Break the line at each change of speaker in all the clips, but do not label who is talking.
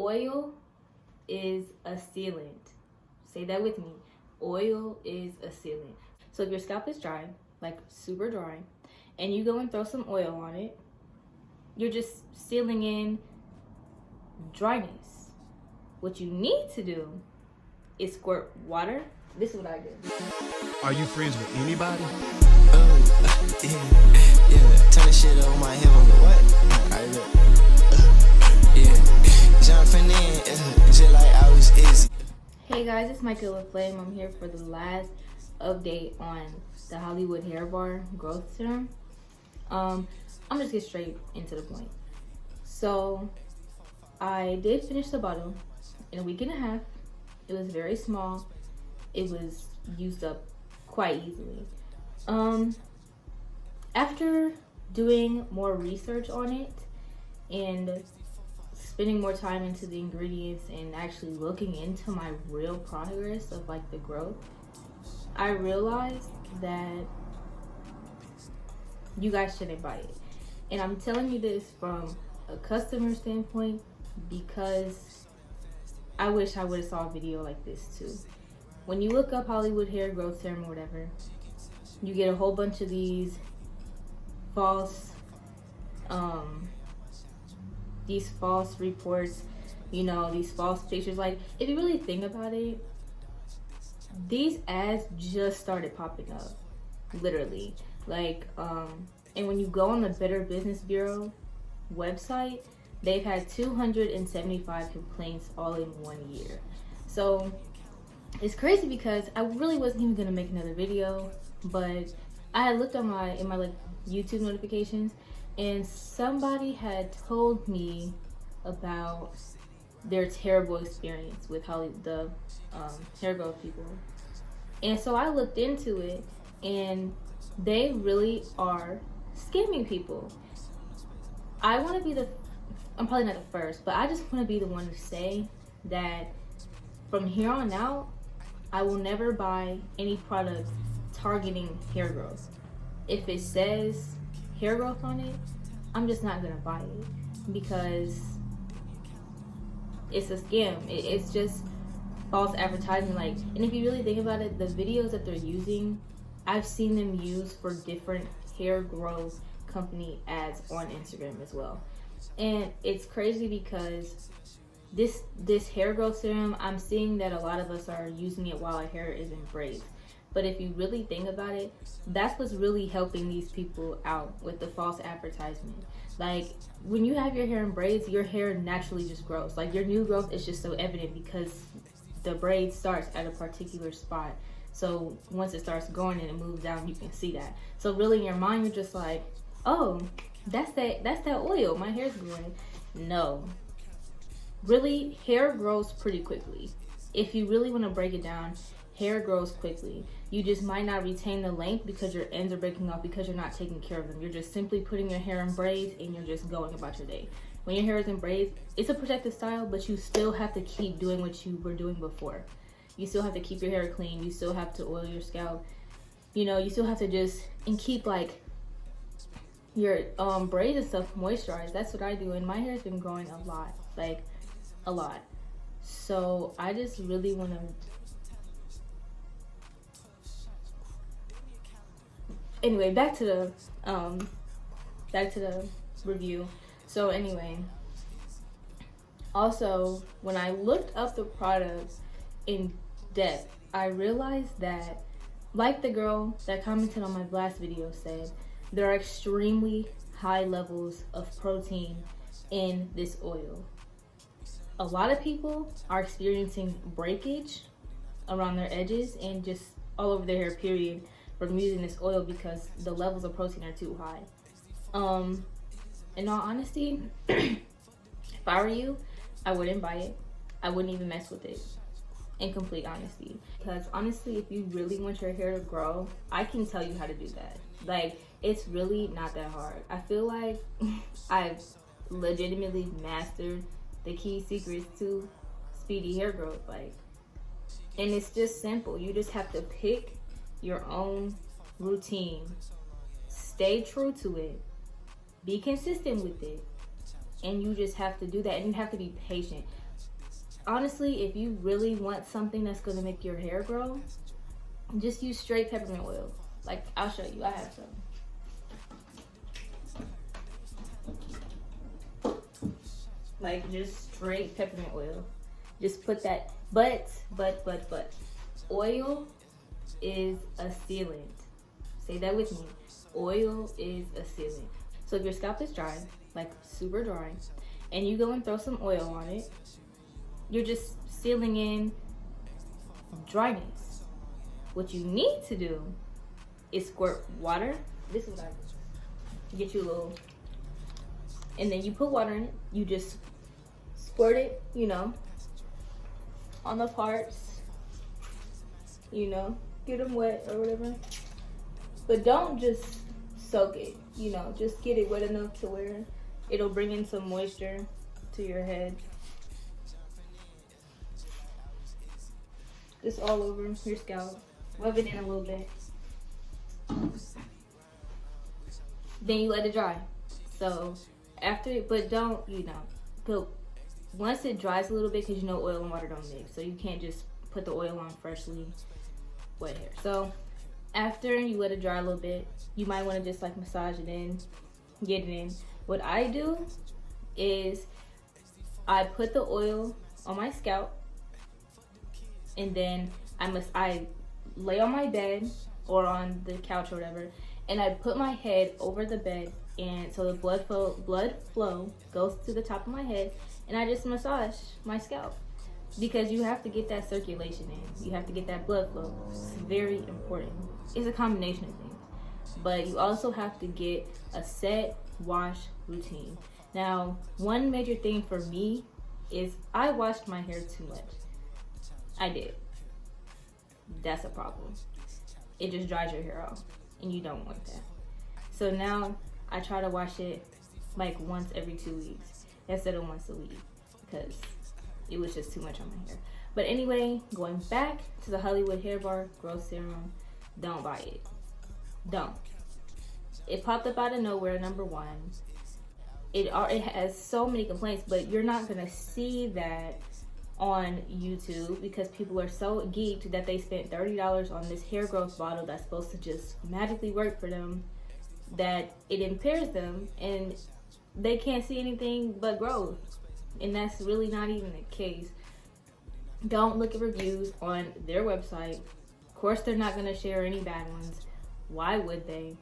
Oil is a sealant. Say that with me. Oil is a sealant. So if your scalp is dry, like super dry, and you go and throw some oil on it, you're just sealing in dryness. What you need to do is squirt water. This is what I do.
Are you friends with anybody?
Yeah. Turn the shit over my head on the what? Alright, look. Yeah. Jumping in, just like I was easy.
Hey guys, it's Michaela Flame. I'm here for the last update on the Hollywood Hair Bar Growth Serum. I'm just get straight into the point. So I did finish the bottle in a week and a half. It was very small. It was used up quite easily. After doing more research on it and spending more time into the ingredients and actually looking into my real progress of like the growth, I realized that you guys shouldn't buy it. And I'm telling you this from a customer standpoint because I wish I would have saw a video like this too. When you look up Hollywood Hair Growth Serum or whatever, you get a whole bunch of these false reports, you know, these false pictures. Like, if you really think about it, these ads just started popping up, literally. Like, and when you go on the Better Business Bureau website, they've had 275 complaints all in 1 year. So it's crazy because I really wasn't even gonna make another video, but I had looked on my like YouTube notifications, and somebody had told me about their terrible experience with the hair growth people. And so I looked into it, and they really are scamming people. I want to be I'm probably not the first, but I just want to be the one to say that from here on out, I will never buy any product targeting hair growth. If it says hair growth on it, I'm just not gonna buy it because it's a scam. It's just false advertising. Like, and if you really think about it, the videos that they're using, I've seen them used for different hair growth company ads on Instagram as well. And it's crazy because this hair growth serum, I'm seeing that a lot of us are using it while our hair is in braids. But if you really think about it, that's what's really helping these people out with the false advertisement. Like, when you have your hair in braids, your hair naturally just grows. Like, your new growth is just so evident because the braid starts at a particular spot. So once it starts growing and it moves down, you can see that. So really in your mind, you're just like, oh, that's that oil, my hair's growing. No. Really, hair grows pretty quickly. If you really want to break it down, hair grows quickly. You just might not retain the length because your ends are breaking off because you're not taking care of them. You're just simply putting your hair in braids and you're just going about your day. When your hair is in braids, it's a protective style, but you still have to keep doing what you were doing before. You still have to keep your hair clean. You still have to oil your scalp. You know, you still have to and keep like your braids and stuff moisturized. That's what I do, and my hair's been growing a lot, like a lot. So I just really want to anyway, back to the review. So anyway, also when I looked up the products in depth, I realized that, like the girl that commented on my last video said, there are extremely high levels of protein in this oil. A lot of people are experiencing breakage around their edges and just all over their hair, period, from using this oil because the levels of protein are too high. In all honesty, if I were you, I wouldn't buy it. I wouldn't even mess with it, in complete honesty. Because honestly, if you really want your hair to grow, I can tell you how to do that. Like, it's really not that hard. I feel like I've legitimately mastered the key secrets to speedy hair growth. Like, and it's just simple. You just have to pick your own routine, stay true to it, be consistent with it, and you just have to do that. And you have to be patient. honestly, if you really want something that's gonna make your hair grow, just use straight peppermint oil. Like, I'll show you, I have some. Like, just straight peppermint oil. Just put that, but, oil is a sealant. Say that with me. Oil is a sealant. So if your scalp is dry, like super dry, and you go and throw some oil on it, you're just sealing in dryness. What you need to do is squirt water. This is what I do. Get you a little, and then you put water in it. You just squirt it, you know, on the parts, you know, get them wet or whatever. But don't just soak it, you know, just get it wet enough to where it'll bring in some moisture to your head. Just all over your scalp. Rub it in a little bit. Then you let it dry. So after, but don't, you know, but once it dries a little bit, because you know oil and water don't mix, so you can't just put the oil on freshly wet hair. So after you let it dry a little bit, you might want to just like massage it in, get it in. What I do is I put the oil on my scalp, and then I lay on my bed or on the couch or whatever, and I put my head over the bed, and so the blood flow goes to the top of my head, and I just massage my scalp, because you have to get that circulation in. You have to get that blood flow. It's very important. It's a combination of things, but you also have to get a set wash routine. Now, one major thing for me is I washed my hair too much. I did. That's a problem. It just dries your hair off, and you don't want that. So now I try to wash it like once every 2 weeks instead of once a week, because it was just too much on my hair. But anyway, going back to the Hollywood Hair Bar Growth Serum, don't buy it. Don't. It popped up out of nowhere, number one. It has so many complaints, but you're not gonna see that on YouTube, because people are so geeked that they spent $30 on this hair growth bottle that's supposed to just magically work for them, that it impairs them and they can't see anything but growth. And that's really not even the case. Don't look at reviews on their website. Of course, they're not going to share any bad ones. Why would they?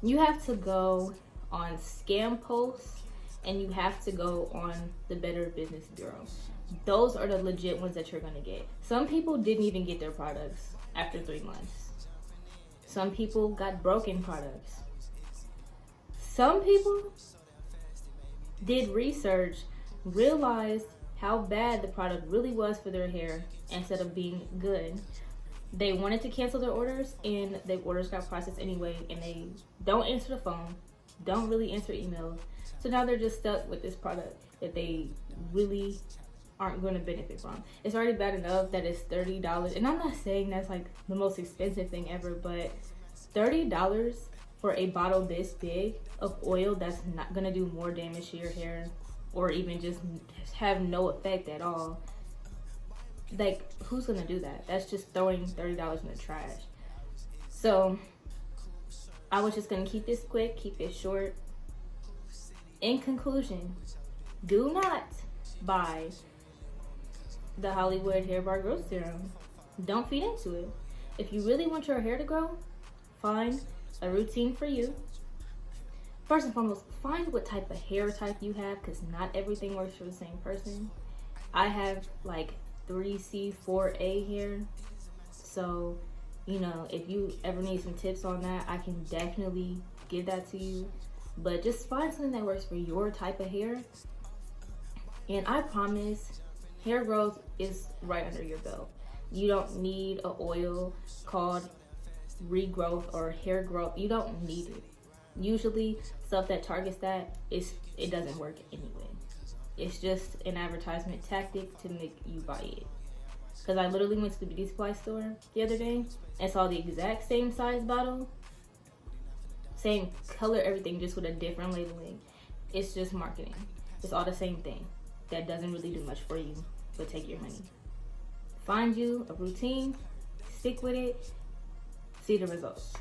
You have to go on Scam Posts, and you have to go on the Better Business Bureau. Those are the legit ones that you're going to get. Some people didn't even get their products after 3 months. Some people got broken products. Some people did research, realized how bad the product really was for their hair instead of being good. They wanted to cancel their orders, and their orders got processed anyway, and they don't answer the phone, don't really answer emails. So now they're just stuck with this product that they really aren't going to benefit from. It's already bad enough that it's $30, and I'm not saying that's like the most expensive thing ever, but $30 for a bottle this big of oil that's not going to do more damage to your hair, or even just have no effect at all. Like, who's gonna do that? That's just throwing $30 in the trash. So I was just gonna keep this quick, keep it short. In conclusion, do not buy the Hollywood Hair Bar Growth Serum. Don't feed into it. If you really want your hair to grow, find a routine for you. First and foremost, find what type of hair type you have, because not everything works for the same person. I have like 3C, 4A hair. So, you know, if you ever need some tips on that, I can definitely give that to you. But just find something that works for your type of hair. And I promise, hair growth is right under your belt. You don't need an oil called regrowth or hair growth. You don't need it. Usually stuff that targets that, it doesn't work anyway. It's just an advertisement tactic to make you buy it. Because I literally went to the beauty supply store the other day and saw the exact same size bottle, same color, everything, just with a different labeling. It's just marketing. It's all the same thing. That doesn't really do much for you but take your money. Find you a routine, stick with it, see the results.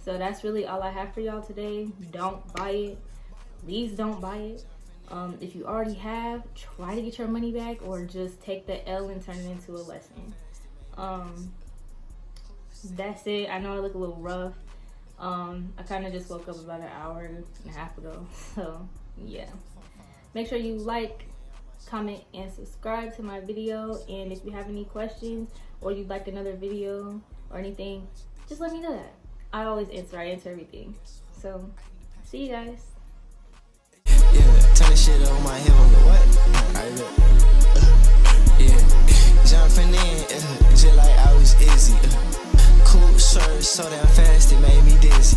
So that's really all I have for y'all today. Don't buy it. Please don't buy it. If you already have, try to get your money back, or just take the L and turn it into a lesson. That's it. I know I look a little rough. I kind of just woke up about an hour and a half ago. So yeah, make sure you like, comment, and subscribe to my video. And if you have any questions or you'd like another video or anything, just let me know that. I always answer. I answer everything. So see you guys.
Yeah, turn the shit over my hip on the what? I look. Yeah, jumping in, just like I was Izzy. Cool shirt so damn fast it made me dizzy.